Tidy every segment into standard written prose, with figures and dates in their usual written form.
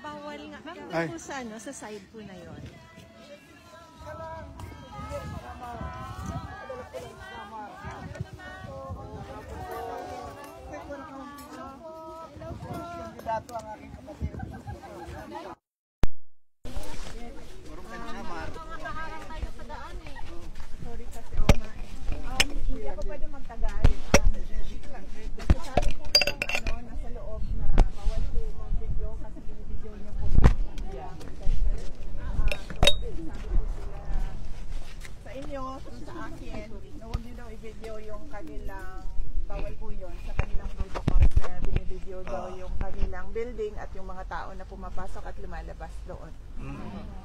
Bawal nga. Ay. Po sa, ano, sa side po na yon. Dato ang aking kapatid. Sorry kasi hindi ako pwede magtagal. Kasi sabi po yung nasa loob na bawal po mag-video kasi binibideo niya po. Sa inyo, sa akin, na huwag niyo daw i-video yung kanilang, bawal po yun, sa kanilang protocols na binibideo daw yung kanilang building at yung mga tao na pumapasok at lumalabas doon.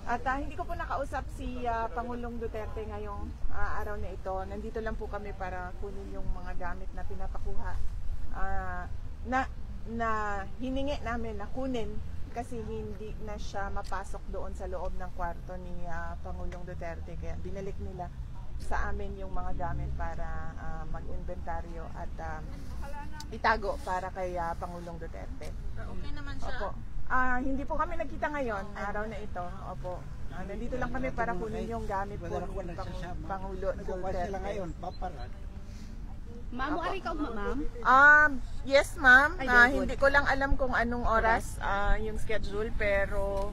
At hindi ko po nakausap si Pangulong Duterte ngayong araw na ito. Nandito lang po kami para kunin yung mga gamit na pinapakuha na hiningi namin na kunin kasi hindi na siya mapasok doon sa loob ng kwarto ni Pangulong Duterte. Kaya binalik nila sa amin yung mga gamit para mag-inventaryo at itago para kay Pangulong Duterte. Okay naman siya. Opo. Hindi po kami nagkita ngayon, araw na ito. Opo. Nandito lang kami para kunin yung gamit po ni Pangulo Duterte. Sila ngayon, paparad. Ma'am, ari ka ma'am? Yes, ma'am. Ay, very good. Hindi ko lang alam kung anong oras yung schedule, pero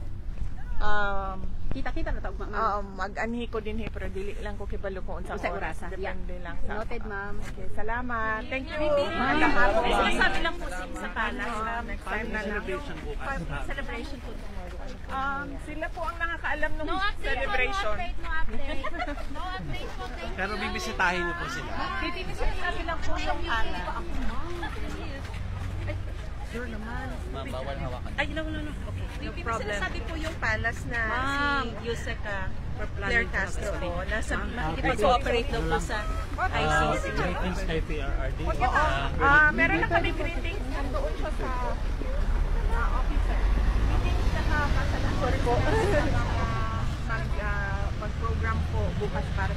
Kita-kita na tawag ma'am. mag-anhi ko din pero dili lang ko kibalo kung unsang Sa oras. orasa. Depende lang sa Noted, ma'am. Okay, salamat. Thank you. Sinasabi lang po sa palace. Next time na lang. Celebration po. Sila po ang nakakaalam ng No update celebration. po, no update. No update po, thank you. Pero bibisitahin niyo po sila. Sinasabi lang po yung palace. Sure naman. Ma'am, bawal hawakan. Ay, no. Okay. No problem. Sinasabi po yung palace na si Yusek Claire Castro po. Nakikipag-cooperate daw po sa ICC. Greetings kay PRRD. Meron na kami greetings. Nandoon siya sa officer. Meetings na sorry po. Mag-program po bukas para